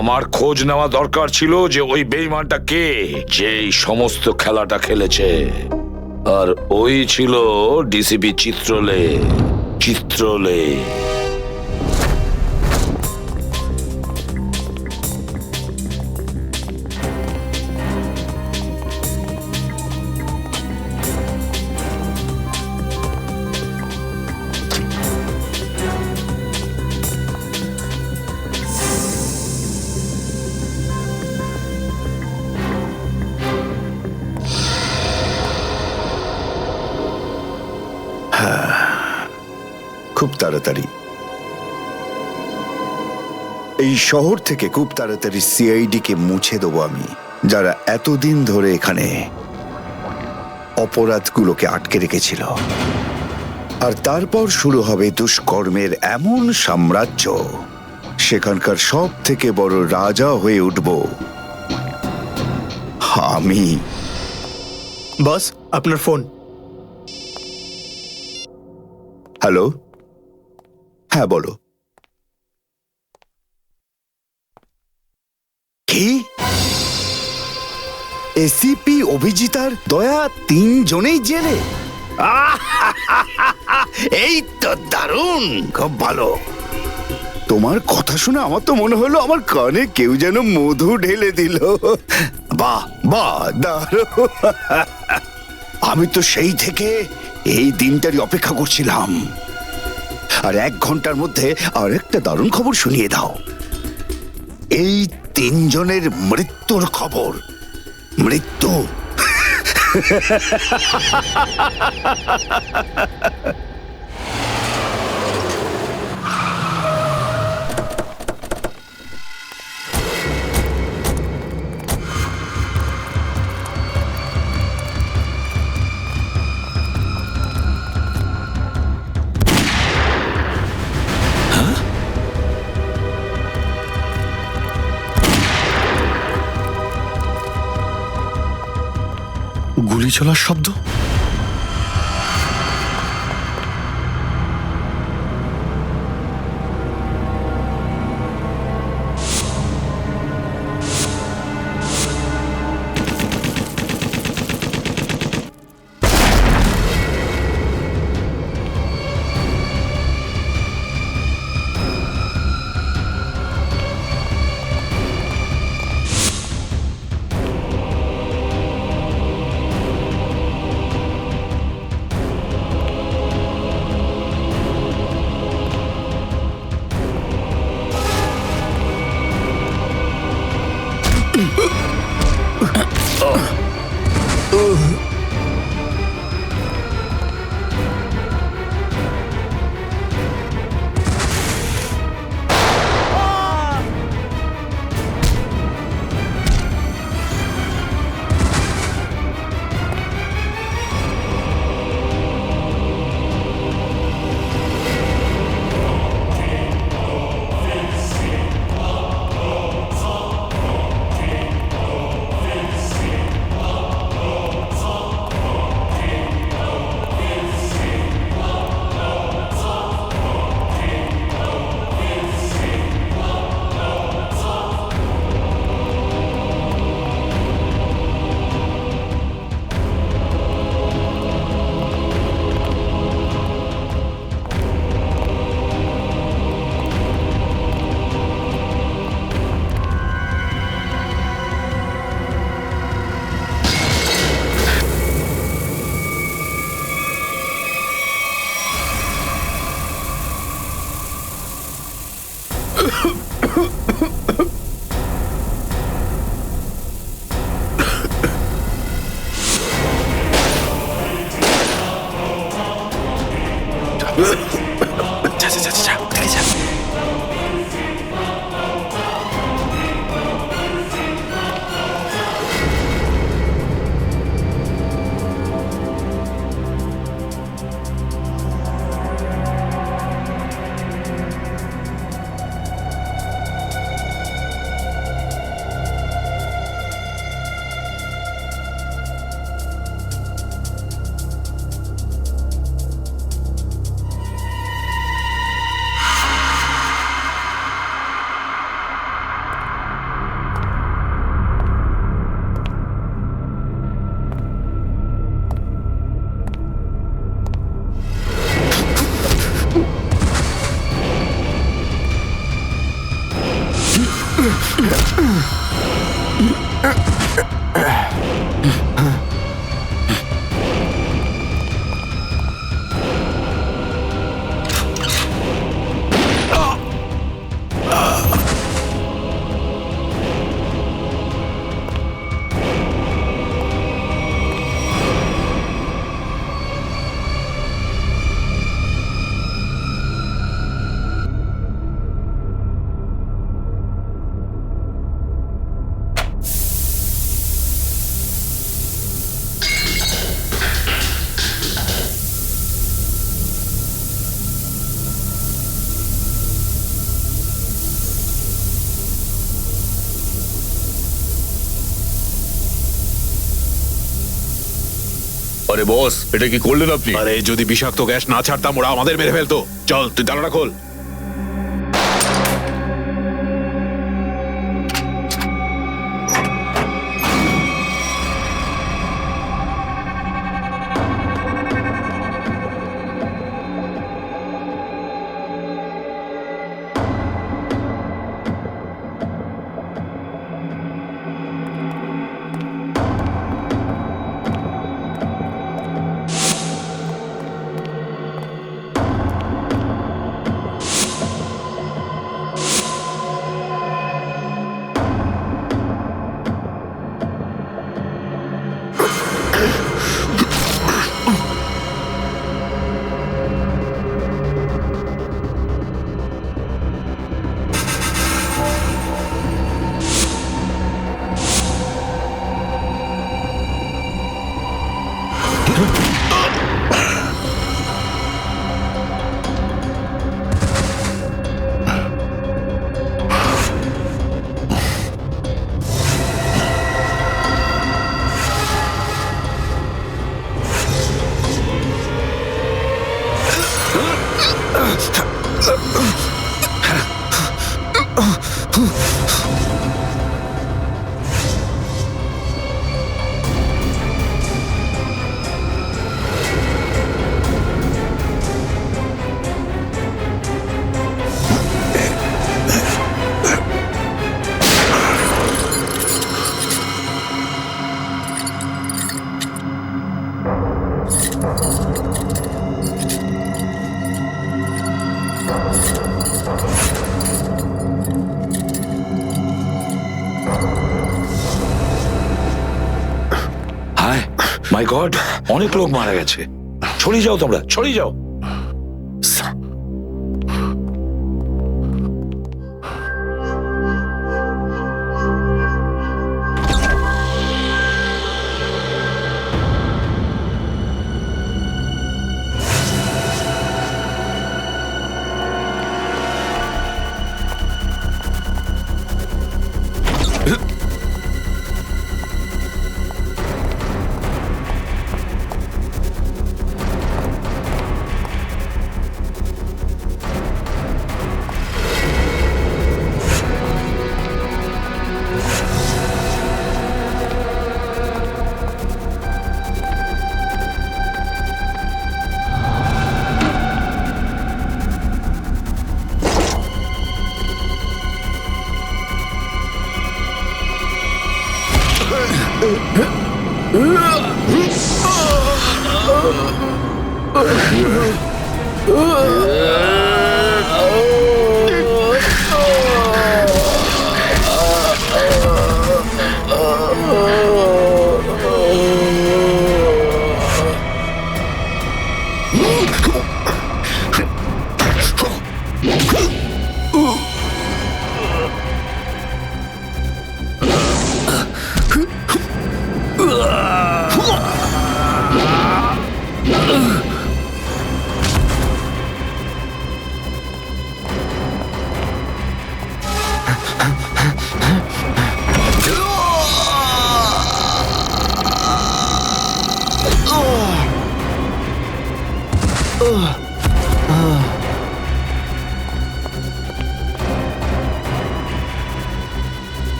আমার খোঁজ নেওয়া দরকার ছিল যে ওই বেঈমানটা কে, যে এই সমস্ত খেলাটা খেলেছে। আর ওই ছিল ডিসিপি চিত্রলে। চিত্রলে খুব তাড়াতাড়ি এই শহর থেকে খুব তাড়াতাড়ি সিআইডি কে মুছে দেবো আমি, যারা এতদিন ধরে এখানে অপরাধগুলোকে আটকে রেখেছিল। আর তারপর শুরু হবে দুষ্কর্মের এমন সাম্রাজ্য, সেখানকার সব থেকে বড় রাজা হয়ে উঠব আমি। বস, আপনার ফোন। হ্যালো, হ্যাঁ বলো। কি? এসিপি অভিজিতার দয়া 3 জনেই জেলে? এই তো দারুণ, খুব ভালো। তোমার কথা শুনে আমার তো মনে হলো আমার কানে কেউ যেন মধু ঢেলে দিল। বাহ বাহ, দারুণ। আমি তো সেই থেকে এই দিনটারই অপেক্ষা করছিলাম। আর 1 ঘন্টার মধ্যে আরেকটা দারুণ খবর শুনিয়ে দাও। এই 3 জনের মৃত্যুর খবর। মৃত্যু। গুলি চলার শব্দ। আরে বস, এটা কি করলেন আপনি? আরে যদি বিষাক্ত গ্যাস না ছাড়তাম ওরা আমাদের মেরে ফেলতো। চল তুই তালাটা খোল। হায় মাই গড, অনেক লোক মারা গেছে। ছড়িয়ে যাও তোমরা, ছড়িয়ে যাও।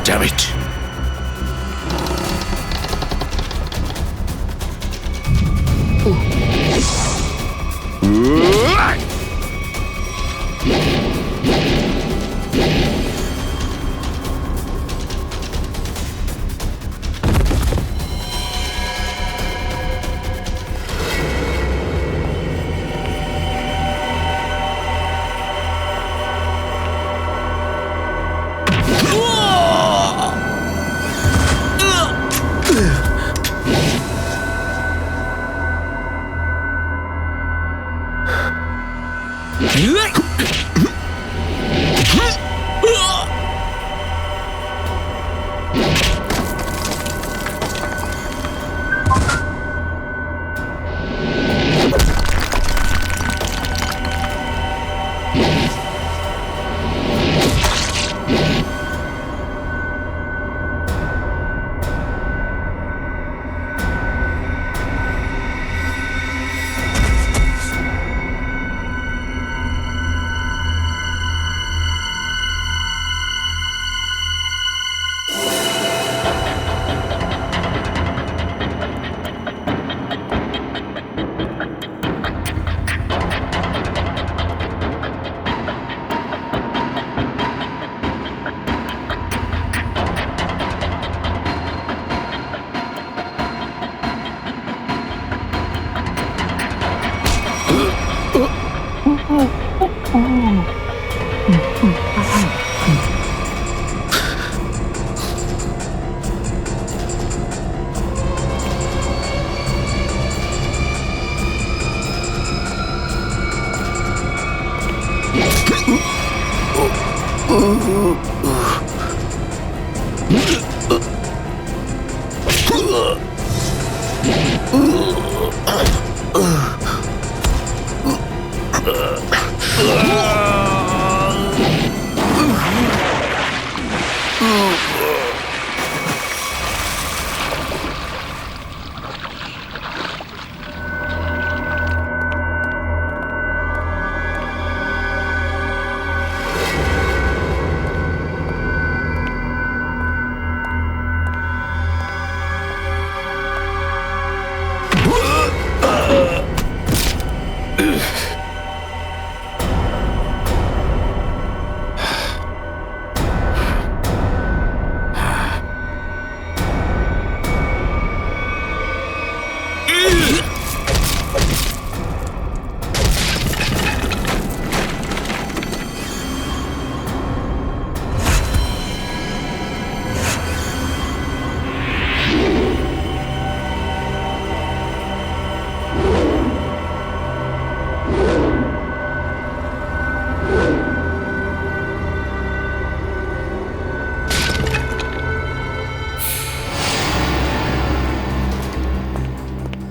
Damn it.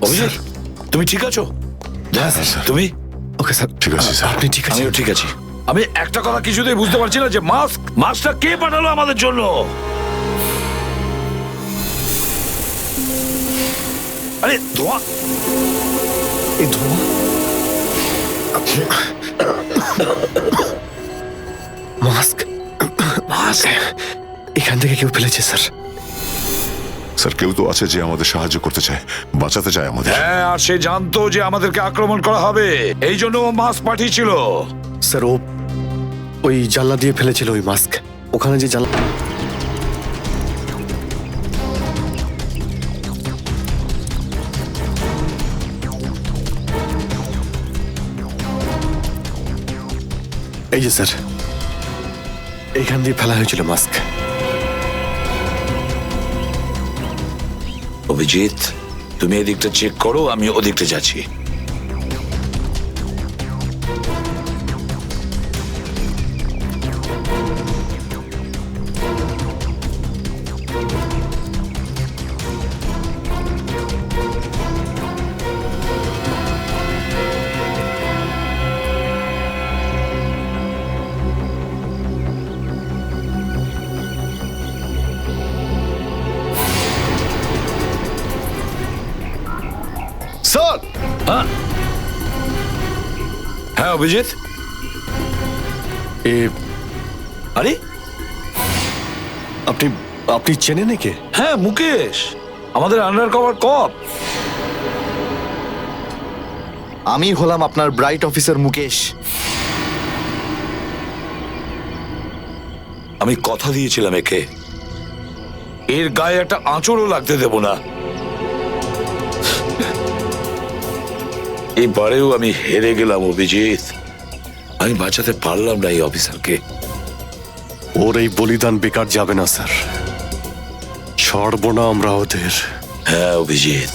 অভিজিৎ, তুমি ঠিক আছো? হ্যাঁ স্যার। তুমি? ওকে স্যার, ঠিক আছে, স্যার। আপনি ঠিক আছেন? আমিও ঠিক আছি। আমি একটা কথা কিছুতেই বুঝতে পারছি না যে মাস্কটা কে পাঠালো আমাদের জন্য? আরে ধোঁয়া! এই ধোঁয়া মাস্ক এখান থেকে কেউ ফেলেছে স্যার। স্যার, কেউ তো আছে যে আমাদের সাহায্য করতে চায়, বাঁচাতে চায় আমাদের। হ্যাঁ, আর সে জানতো যে আমাদেরকে আক্রমণ করা হবে, এই জন্য ও মাস্ক পাঠিয়েছিল। স্যার ও ওই জানলা দিয়ে ফেলেছিল ওই মাস্ক। ওখানে যে জানলা, এই যে স্যার, এইখান দিয়ে ফেলা হয়েছিল মাস্ক। অভিজিৎ, তুমি এদিকটা চেক করো, আমি ওদিকটা যাচ্ছি। স্যার, হ্যাঁ অভিজিৎ, এ আরে আপনি আপনি চেনেন একে? হ্যাঁ, মুকেশ, আমাদের আন্ডার কভার কপ। আমি হলাম আপনার ব্রাইট অফিসার মুকেশ। আমি কথা দিয়েছিলাম একে, এর গায়ে একটা আঁচড়ও লাগতে দেব না। এবারেও আমি হেরে গেলাম অভিজিৎ। আমি বাঁচাতে পারলাম না এই অফিসারকে। ওর এই বলিদান বেকার যাবে না স্যার, ছাড়বো না আমরা ওদের। হ্যাঁ অভিজিৎ,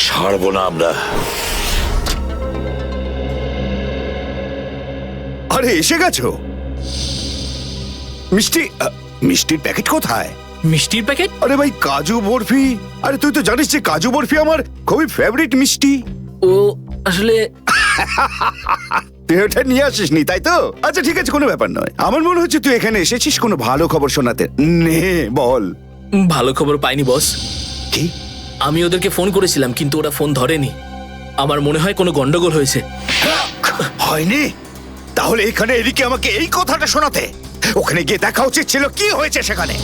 ছাড়বো না আমরা। আরে এসে গেছো? মিষ্টির প্যাকেট কোথায়? মিষ্টির প্যাকেট? আরে ভাই, কাজু বরফি। আরে তুই তো জানিস যে কাজু বরফি আমার খুবই ফেভারিট মিষ্টি। ও আসলে তুই ওটা নিয়ে আসিসনি, তাই তো? আচ্ছা ঠিক আছে, কোনো ব্যাপার নয়। আমার মনে হচ্ছে তুই এখানে এসেছিস কোনো ভালো খবর শোনাতে। নে বল। ভালো খবর পাইনি বস। কি? আমি ওদেরকে ফোন করেছিলাম কিন্তু ওরা ফোন ধরেনি। আমার মনে হয় কোনো গন্ডগোল হয়েছে। হয়নি? তাহলে এখানে এদিকে আমাকে এই কথাটা শোনাতে? ওখানে গিয়ে দেখা উচিত ছিল কি হয়েছে সেখানে।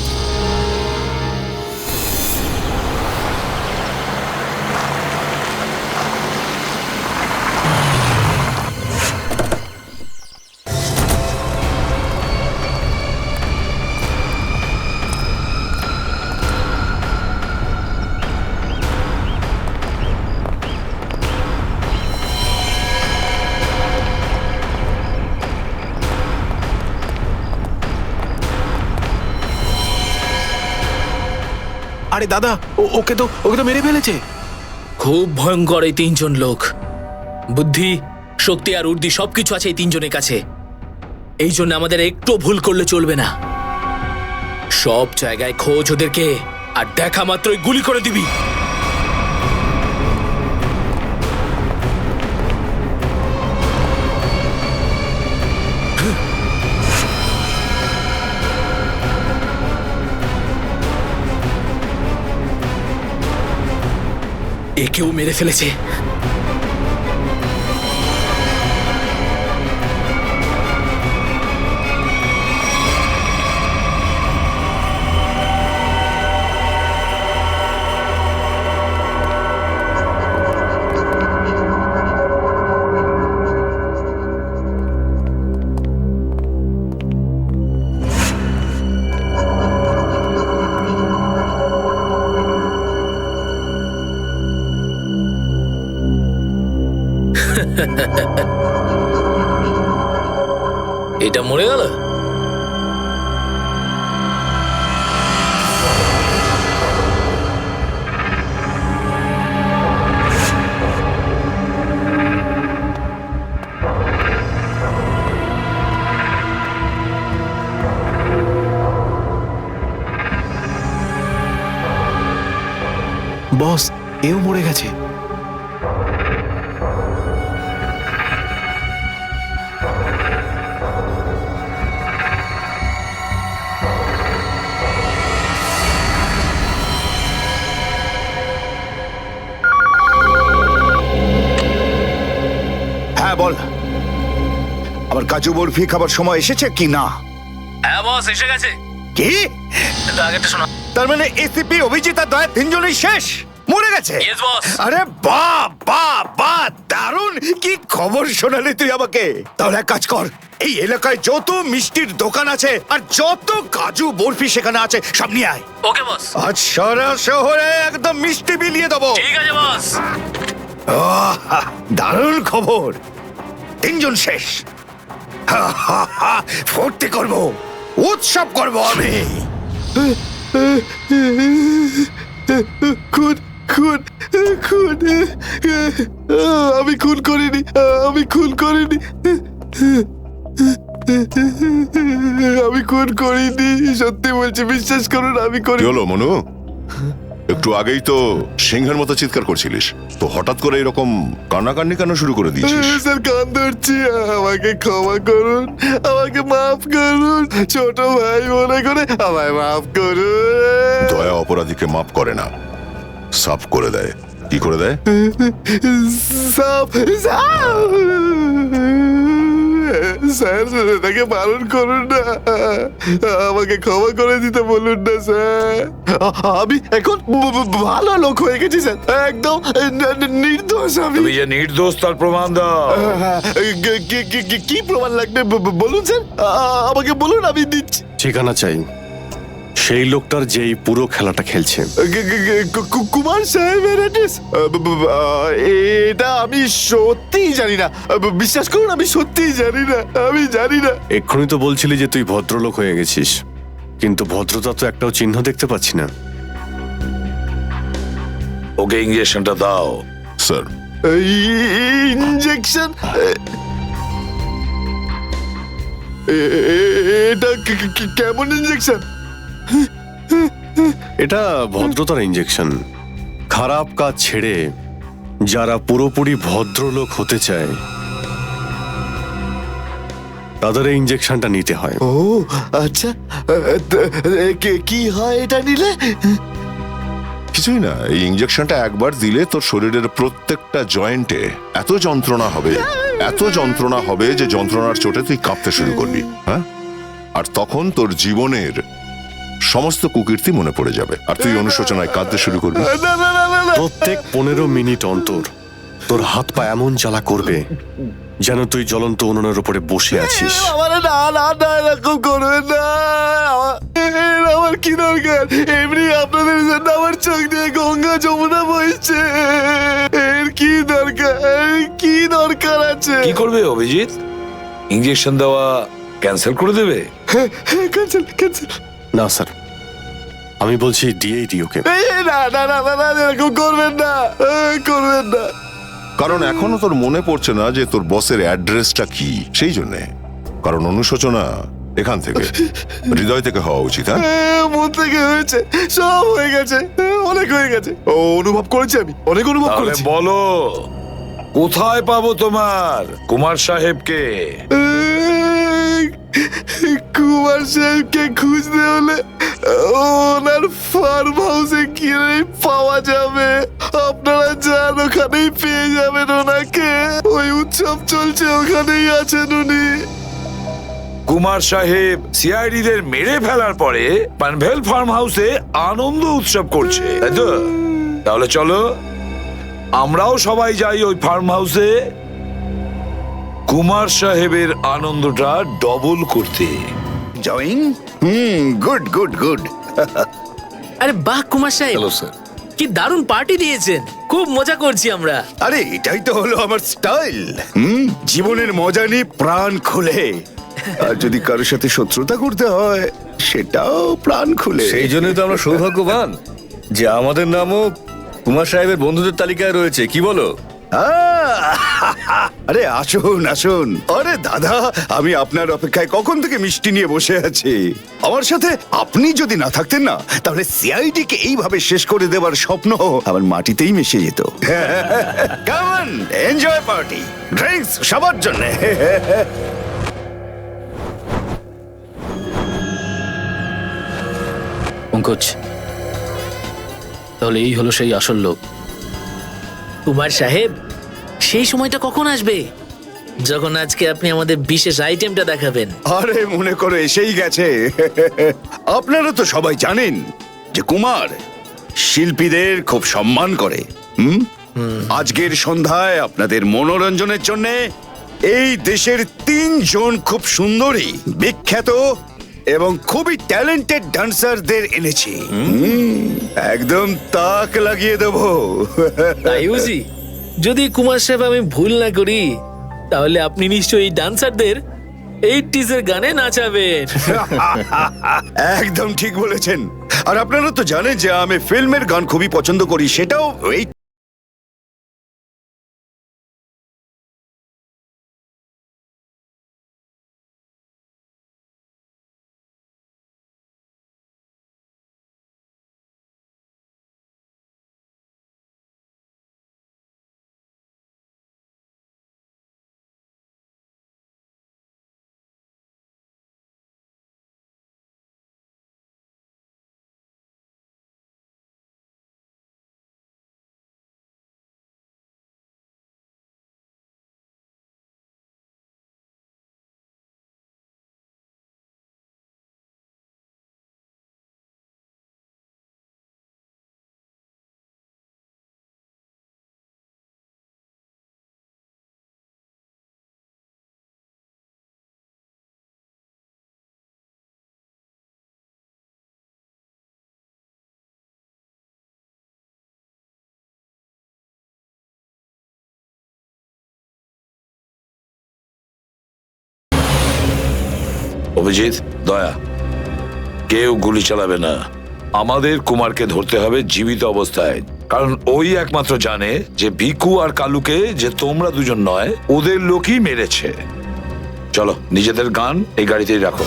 আরে দাদা, ওকে তো মেরে ফেলেছে। খুব ভয়ঙ্কর এই তিনজন লোক। বুদ্ধি, শক্তি আর উর্দি সবকিছু আছে এই তিনজনের কাছে। এই জন্য আমাদের একটু ভুল করলে চলবে না। সব জায়গায় খোঁজ ওদেরকে, আর দেখা মাত্রই গুলি করে দিবি। একেও মেরে ফেলেছে। এটা মরে গেল। বস, এও মরে গেছে। হ্যাঁ বল, আমার কাজু বরফি খাবার সময় এসেছে কি না? হ্যাঁ বস, এসে গেছে। কি? আগেরটা শোনা। তার মানে এসিপি, অভিজিৎ আর দয়া তিনজনই শেষ, মরে গেছে? Yes, boss. আরে বাহ বাহ বাহ, দারুণ! কি খবর শোনালি তুই আমাকে। তাহলে এক কাজ কর, এই এলাকায় যত মিষ্টির দোকান আছে আর যত কাজু বরফি সেখানে আছে সব নিয়ে আয়। ওকে বস। আজ সারা শহরে একদম মিষ্টি বিলিয়ে দেবো। ঠিক আছে বস। আহা, দারুণ খবর, তিনজন শেষ। হা, হা, হা, ফুর্তি করবো, উৎসব করবো আমি। খুন খুন খুন, আমি খুন করিনি, আমি খুন করিনি, আমি খুন করিনি, সত্যি বলছি, বিশ্বাস করুন আমি কি করি। হলো মনু? একটু আগেই তো সিংহের মতো চিৎকার করছিলিস, তো হঠাৎ করে এরকম কান্নাকান্নি কেন শুরু করে দিয়েছিস? স্যার, কান ধরছি, আমাকে ক্ষমা করুন, আমাকে মাফ করুন, ছোট ভাই মনে করে আমায় মাফ করুন। দয়া অপরাধীকে মাফ করে না, সাফ করে দেয়। কি করে দেয়? সাপ সাপ, স্যার তাকে বারণ করুন না, আমাকে ক্ষমা করে দিতে বলুন না স্যার। আমি এখন ভালো লোক হয়ে গেছি স্যার, একদম নির্দোষ আমি। তুমি যে নির্দোষ তার প্রমাণ দাও। কি প্রমাণ লাগবে বলুন স্যার, আমাকে বলুন, আমি দিচ্ছি। ঠিকানা চাই সেই লোকটার যেই পুরো খেলাটা খেলছে। কুমার সাহেবের অ্যাড্রেস? এটা আমি সত্যিই জানি না, বিশ্বাস করুন, আমি সত্যিই জানি না, আমি জানি না। এক্ষুনি তো বলছিলি যে তুই ভদ্রলোক হয়ে গেছিস, কিন্তু ভদ্রতা তো একটাও চিহ্ন দেখতে পাচ্ছি না। ওকে ইঞ্জেকশনটা দাও। Sir, injection? এটা কেমন ইঞ্জেকশন? এটা ভদ্রতার ইঞ্জেকশন। খারাপ কাজ ছেড়ে যারা পুরোপুরি ভদ্রলোক হতে চায় তাদের এই ইঞ্জেকশনটা নিতে হয়। ও আচ্ছা, কি হয় এটা নিলে? কিছুই না, এই ইঞ্জেকশনটা একবার দিলে তোর শরীরের প্রত্যেকটা জয়েন্টে এত যন্ত্রণা হবে, এত যন্ত্রণা হবে যে যন্ত্রণার চোটে তুই কাঁপতে শুরু করবি। হ্যাঁ, আর তখন তোর জীবনের সমস্ত কুকীর্তি মনে পড়ে যাবে, আর তুই অনুশোচনায় কাঁদতে শুরু করবি। প্রত্যেক 15 মিনিট অন্তর তোর হাত পা এমন জ্বালা করবে যেন তুই জ্বলন্ত উনুনের উপরে বসে আছিস। আমার না না না, এরকম করবেন না, আমার কি দরকার? এমনি আপনাদের জন্য আমার চোখ দিয়ে গঙ্গা যমুনা বইছে, এর কি দরকার? কি দরকার আছে? কি করবে অভিজিৎ? ইঞ্জেকশন দেওয়া ক্যান্সেল করে দেবে? Cancel cancel. না স্যার, আমি বলছি দিয়েই দিই ওকে। না না না না, এরকম করবেন না, করবেন না। কারণ এখনো তোর মনে পড়ছে না যে তোর বসের অ্যাড্রেসটা কি, সেই জন্যে। কারণ অনুশোচনা এখান থেকে, হৃদয় থেকে হওয়া উচিত। হ্যাঁ, মন থেকে হয়েছে, সব হয়ে গেছে, অনেক হয়ে গেছে। ও অনুভব করেছি, আমি অনেক অনুভব তাহলে করেছি। বলো, কোথায় পাবো তোমার কুমার সাহেবকে? কুমার সাহেবকে খুঁজতে হলে ওনার ফার্ম হাউসে গিয়ে পাওয়া যাবে। আপনারা যান, ওখানেই পেয়ে যাবেন ওনাকে। ওই উৎসব চলছে, ওখানেই আছেন উনি। কুমার সাহেব সিআইডি দের মেরে ফেলার পরে পানভেল ফার্ম হাউসে আনন্দ উৎসব করছে, তাই তো? তাহলে চলো আমরাও সবাই যাই ওই ফার্ম হাউসে কুমার সাহেবের আনন্দটা ডবল করতে। জয়িং, গুড গুড গুড। আরে বাহ কুমার সাহেব, হ্যালো স্যার। কি দারুণ পার্টি দিয়েছেন, খুব মজা করছি আমরা। আরে এটাই তো হলো আমার স্টাইল। জীবনের মজা নিয়ে প্রাণ খুলে, আর যদি কারোর সাথে শত্রুতা করতে হয় সেটাও প্রাণ খুলে। সেই জন্যই তো আমরা সৌভাগ্যবান যে আমাদের নামও কুমার সাহেবের বন্ধুদের তালিকায় রয়েছে, কি বলো? আরে আসুন আসুন। আরে দাদা, আমি আপনার অপেক্ষায় কখন থেকে মিষ্টি নিয়ে বসে আছি। আমার সাথে আপনি যদি না থাকতেন না, তাহলে সিআইডি কে এইভাবে শেষ করে দেওয়ার স্বপ্ন আমার মাটিতেই মিশে যেত। Come on, enjoy party, drinks সবার জন্য। পঙ্কজ, তাহলে এই হলো সেই আসল লোক। কুমার সাহেব, সেই সময়টা কখন আসবে যখন আজকে আপনি আমাদের বিশেষ আইটেমটা দেখাবেন? আরে মনে করো এসেই গেছে। আপনারা তো সবাই জানেন যে কুমার শিল্পীদের খুব সম্মান করে। আজকের সন্ধ্যায় আপনাদের মনোরঞ্জনের জন্য এই দেশের 3 জন খুব সুন্দরী, বিখ্যাত এবং খুবই ট্যালেন্টেড ডান্সারদের এনেছি। একদম তাক লাগিয়ে দেবো। তাই বুঝি? যদি কুমার সাহেব আমি ভুল না করি, তাহলে আপনি নিশ্চয়ই ডান্সারদের 80s এর গানে নাচাবেন। একদম ঠিক বলেছেন। আর আপনারা তো জানেন যে আমি ফিল্মের গান খুবই পছন্দ করি, সেটাও এই অভিজিৎ, দয়া, কেউ গুলি চালাবে না। আমাদের কুমারকে ধরতে হবে জীবিত অবস্থায়, কারণ ওই একমাত্র জানে যে ভিকু আর কালুকে যে তোমরা দুজন নয়, ওদের লোকই মেরেছে। চলো, নিজেদের গান এই গাড়িতেই রাখো।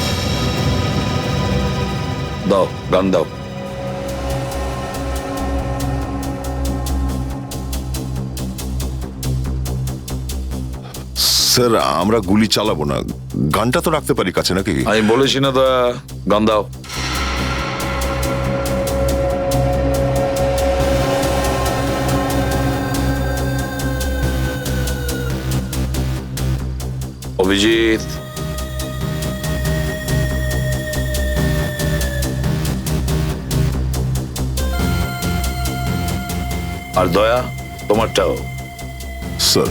দাও, গান দাও। স্যার, আমরা গুলি চালাবো না, গানটা তো রাখতে পারি কাছে নাকি? আমি বলেছি না দয়া, গান দাও। অভিজিৎ, আর দয়া তোমারটাও। স্যার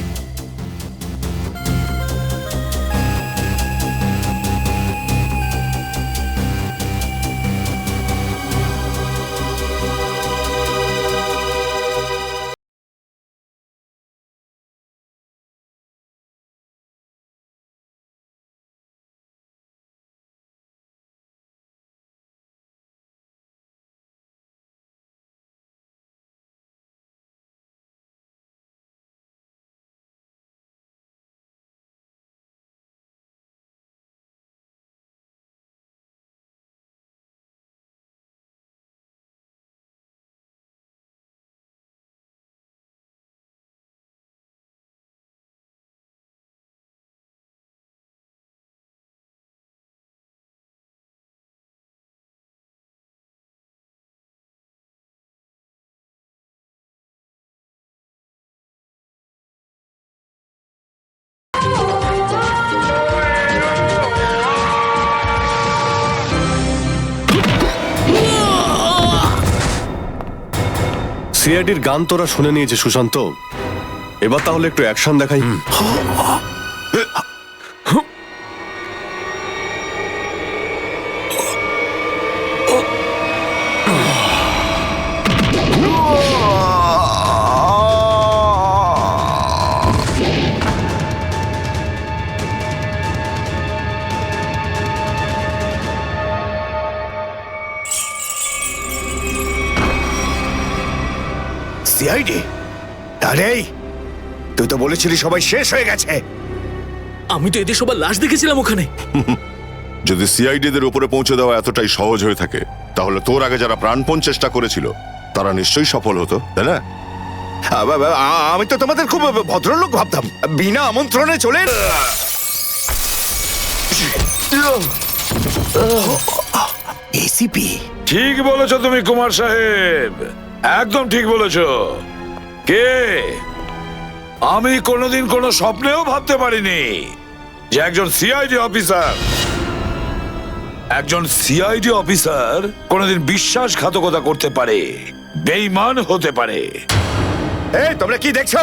সিআইডির গান তোরা শুনে নিয়েছে সুশান্ত, এবার তাহলে একটু অ্যাকশন দেখাই। সিআইডি? আরে তুই তো বলেছিলি সবাই শেষ হয়ে গেছে। আমি তো এদের সবার লাশ দেখেছিলাম ওখানে। যদি সিআইডিদের উপরে পৌঁছে দেওয়া এতটাই সহজ হয়ে থাকে, তাহলে তোর আগে যারা প্রাণপণ চেষ্টা করেছিল তারা নিশ্চয়ই সফল হতো, তাই না? আমি তো তোমাদের খুব ভদ্রলোক ভাবতাম, বিনা আমন্ত্রণে চলে এসিপি। ঠিক বলেছো তুমি কুমার সাহেব, একদম ঠিক বলেছো। কে? আমি কোনোদিন কোনো স্বপ্নেও ভাবতে পারিনি যে একজন সিআইডি অফিসার কোনোদিন বিশ্বাসঘাতকতা করতে পারে, বেঈমান হতে পারে। এই তোমরা কি দেখছো?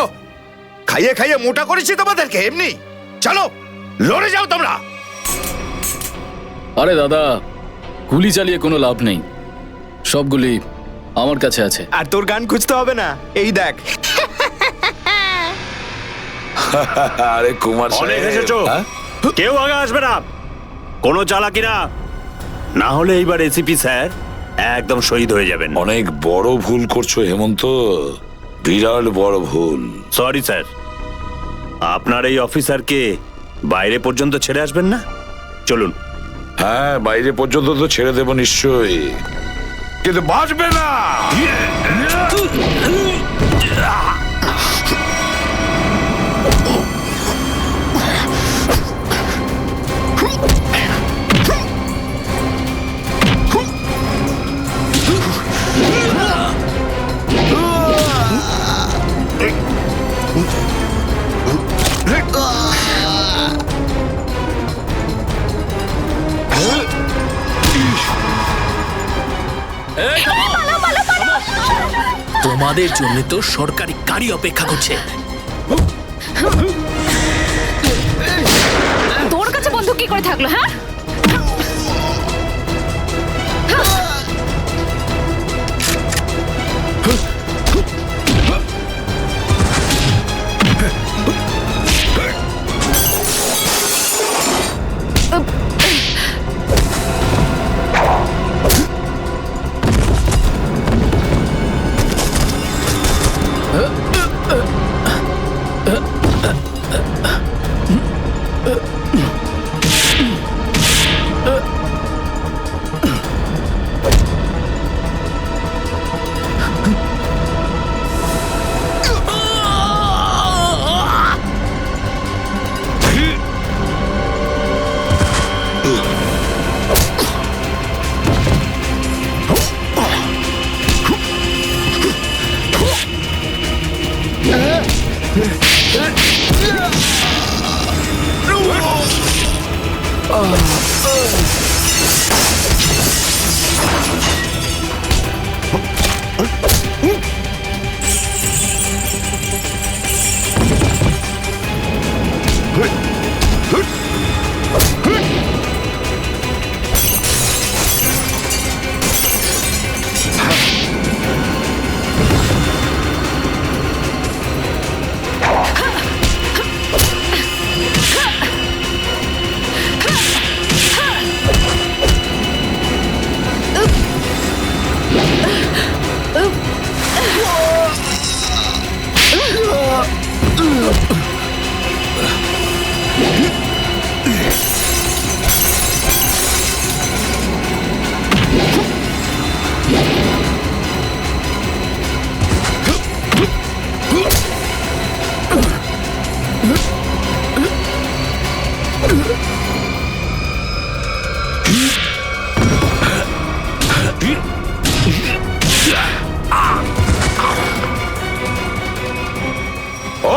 খাইয়ে খাইয়ে মোটা করেছি তোমাদেরকে এমনি। চলো লড়ে যাও তোমরা। আরে দাদা, গুলি চালিয়ে কোনো লাভ নেই, সবগুলি আমার কাছে আছে। আর তোর গান খুঁজতে হবে না, এই দেখ। আরে কুমার অনেক সাহেব, এসেছো, হ্যাঁ? কেউ আগে আসবে না, কোনো চালাকি না, না হলে এইবার এসিপি স্যার একদম শহীদ হয়ে যাবেন। অনেক বড় ভুল করছো হেমন্ত, বিরাট বড় ভুল। সরি স্যার, আপনার এই অফিসারকে বাইরে পর্যন্ত ছেড়ে আসবেন না? চলুন। হ্যাঁ, বাইরে পর্যন্ত তো ছেড়ে দেবো নিশ্চয়ই, কিন্তু বাঁচবে না। তোমাদের জন্য তো সরকারি গাড়ি অপেক্ষা করছে। তোর কাছে বন্দুক কি করে থাকলো? হ্যাঁ,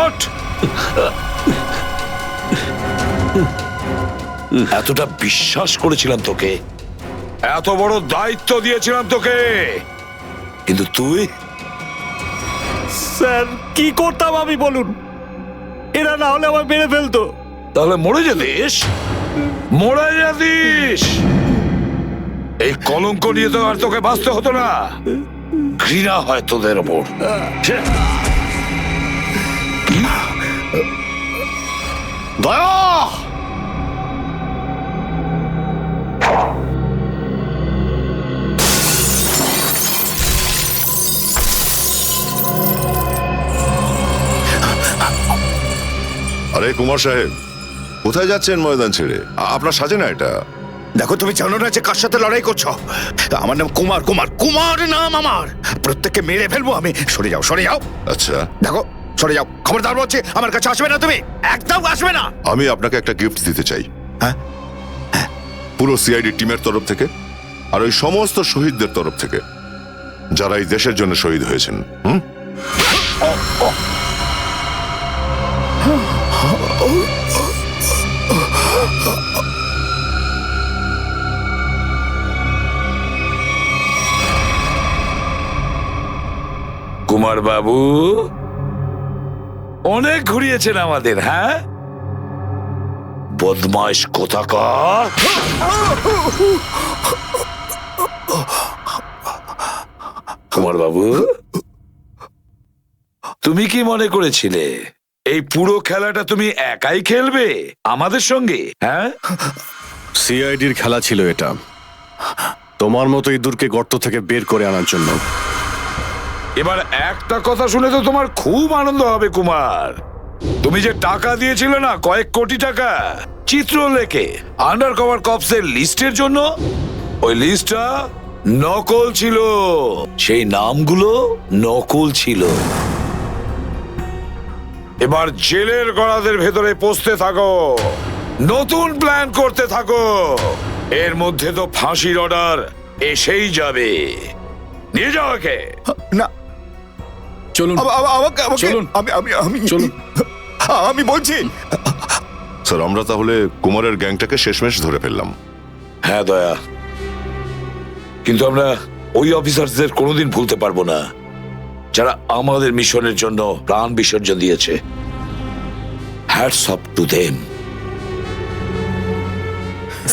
ওঠ! এতটা বিশ্বাস করেছিলাম তোকে, এত বড় দায়িত্ব দিয়েছিলাম তোকে, কিন্তু স্যার কি করতাম আমি বলুন, এরা না হলে আমার মেরে ফেলতো। তাহলে মরে যেতিস, মরে যেতিস। এই কলঙ্ক নিয়ে তো আর তোকে বাঁচতে হতো না। ঘৃণা হয় তোদের ওপর। দয়া! আরে কুমার সাহেব, কোথায় যাচ্ছেন ময়দান ছেড়ে? আপনার সাজে না এটা। দেখো, তুমি জানো না যে কার সাথে লড়াই করছো? আমার নাম কুমার, কুমার, কুমার নাম আমার। প্রত্যেককে মেরে ফেলবো আমি। সরে যাও, সরে যাও। আচ্ছা, দেখো, সরে যাও। খবরদার বলছি, আমার কাছে আসবে না তুমি, একদম আসবে না। আমি আপনাকে একটা গিফট দিতে চাই। হ্যাঁ? পুরো সিআইডি টিমের তরফ থেকে আর ওই সমস্ত শহীদদের তরফ থেকে যারা এই দেশের জন্য শহীদ হয়েছেন। হুম? কুমার বাবু অনেক ঘুরিয়েছেন আমাদের, হ্যাঁ? বদমাইশ কোথাকার। কুমার বাবু, তুমি কি মনে করেছিলে এই পুরো খেলাটা তুমি একাই খেলবে আমাদের সঙ্গে? হ্যাঁ, সিআইডির খেলা ছিল এটা, তোমার মতো ইঁদুরকে গর্ত থেকে বের করে আনার জন্য। এবার একটা কথা শুনে তো তোমার খুব আনন্দ হবে কুমার। তুমি যে টাকা দিয়েছিলে না, কয়েক কোটি টাকা, চিত্রলেখে আন্ডার কভার কপসের লিস্টের জন্য, ওই লিস্টটা নকল ছিল। সেই নামগুলো নকল ছিল। এবার জেলের গড়াদের ভেতরে পৌঁছতে থাকো, নতুন প্ল্যান করতে থাকো। এর মধ্যে তো ফাঁসির অর্ডার এসেই যাবে। নিয়ে যাও একে। না, চলুন আমাকে চলুন। আমি চলুন। আমি বলছি। স্যার, আমরা তাহলে কুমারের গ্যাংটাকে শেষমেশ ধরে ফেললাম। হ্যাঁ দয়া, কিন্তু আমরা ওই অফিসারদের কোনোদিন ভুলতে পারবো না যারা আমাদের মিশনের জন্য প্রাণ বিসর্জন দিয়েছে। Hats off to them.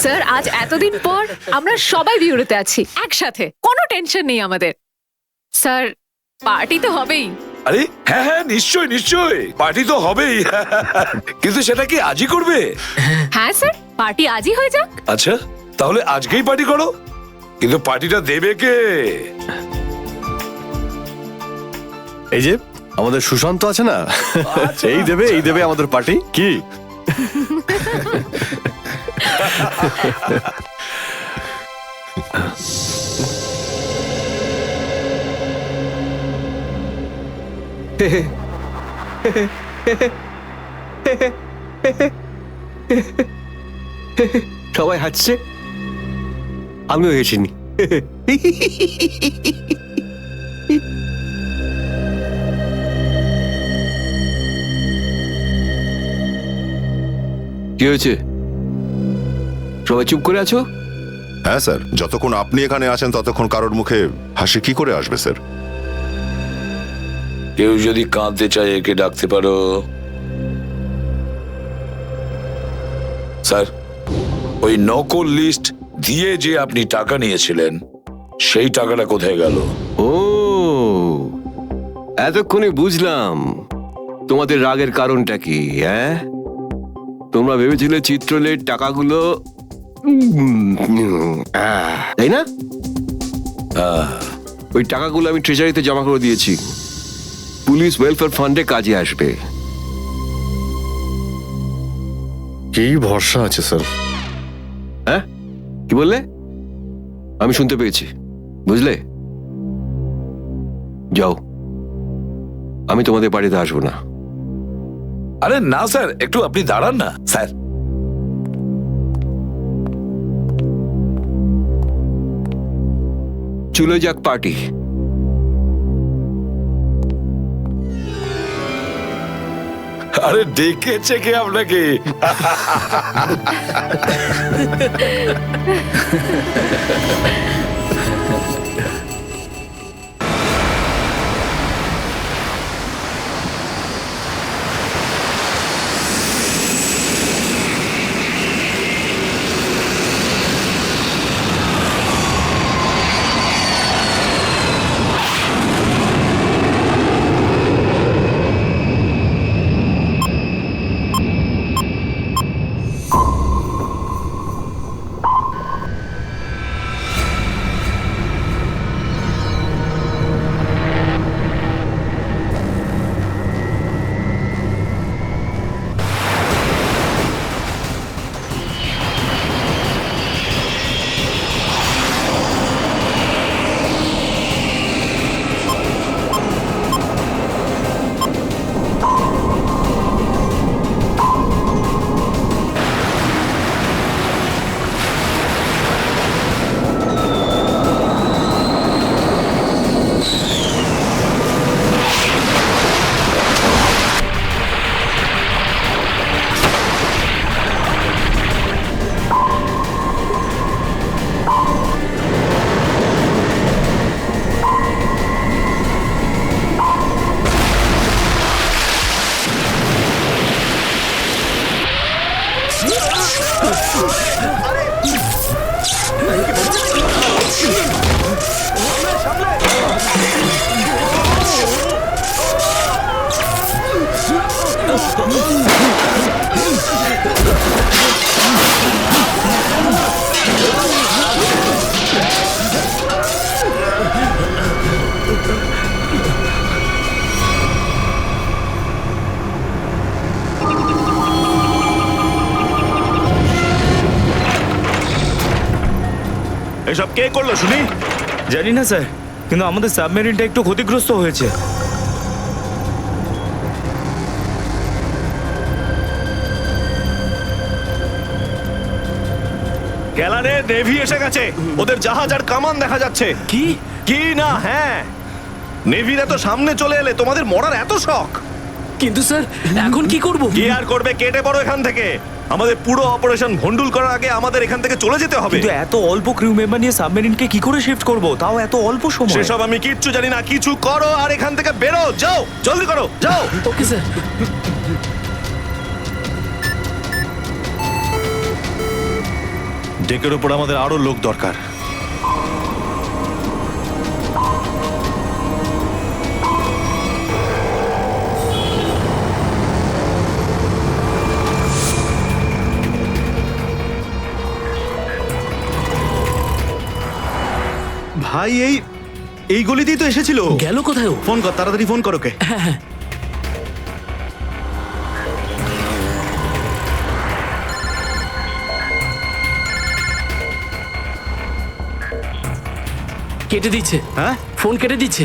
Sir, আজ এতদিন পর আমরা সবাই বিউরোতে আছি একসাথে, কোনো টেনশন নেই আমাদের। স্যার, পার্টি তো হবেই। আরে হ্যাঁ হ্যাঁ, নিশ্চয় নিশ্চয়, পার্টি তো হবেই। কিন্তু সেটা কি আজই করবে? হ্যাঁ স্যার, পার্টি আজই হয়ে যাক। আচ্ছা, তাহলে আজকেই পার্টি করো। কিন্তু পার্টিটা দেবে কে? এই যে আমাদের সুশান্ত আছে না, এই দেবে আমাদের পার্টি। কি সবাই হাসছে, আমিও হেসিনি। কি হয়েছে? সবাই চুপ করে আছো? হ্যাঁ স্যার, যতক্ষণ আপনি এখানে আছেন ততক্ষণ কারোর মুখে হাসি কি করে আসবে স্যার? কেউ যদি কাঁদতে চায় একে ডাকতে পারো। স্যার, ওই নকল লিস্ট দিয়ে যে আপনি টাকা নিয়েছিলেন, সেই টাকাটা কোথায় গেল? ও, এতক্ষণে বুঝলাম তোমাদের রাগের কারণটা কি। হ্যাঁ, তোমরা ভেবেছিলে চিত্রলের টাকাগুলো তাই না? ওই টাকাগুলো আমি ট্রেজারিতে জমা করে দিয়েছি, পুলিশ ওয়েলফেয়ার ফান্ডে কাজে আসবে। কি ভরসা আছে স্যার? হ্যাঁ, কি বললে? আমি শুনতে পেয়েছি, বুঝলে? যাও, আমি তোমাদের বাড়িতে আসবো না। আরে না স্যার, একটু আপনি দাঁড়ান না স্যার। চলে যাক পার্টি। আরে ডেকেছে কে আপনাকে? এসব কে করলো শুনি? জানি না স্যার, কিন্তু আমাদের সাবমেরিনটা একটু ক্ষতিগ্রস্ত হয়েছে। গ্যালারে নেভি এসে গেছে, ওদের জাহাজ আর কামান দেখা যাচ্ছে। কি? কি না? হ্যাঁ, নেভিরা তো সামনে চলে এলে তোমাদের মরার এত শখ। কিন্তু স্যার এখন কি করব? কি আর করবে, কেটে পড়ো এখান থেকে। আমাদের পুরো অপারেশন ভন্ডুল করার আগে আমাদের এখান থেকে চলে যেতে হবে। কিন্তু এত অল্প ক্রিউ মেম্বার নিয়ে সাবমেরিনকে কি করে শিফট করব, তাও এত অল্প সময়? সেসব আমি কিচ্ছু জানি না, কিছু করো আর এখান থেকে বেরো, যাও, জলদি করো, যাও। Okay sir. ডেকের উপর আমাদের আরো লোক দরকার। ভাই এই গলিতেই তো এসেছিল। গেল কোথায় ও? ফোন কর, তাড়াতাড়ি ফোন করো কে। কেটে দিচ্ছে। হ্যাঁ, ফোন কেটে দিচ্ছে।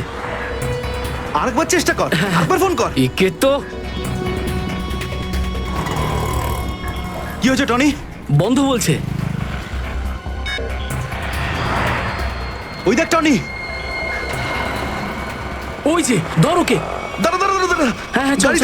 আরেকবার চেষ্টা কর, আরেকবার ফোন কর। একে তো কি হয়েছে টনি? বন্ধ বলছে। ওই দেখ টনি। ওই যে ধর ওকে। দাঁড়া দাঁড়া দাঁড়া দাঁড়া। হ্যাঁ, হ্যাঁ, চল, গাড়ি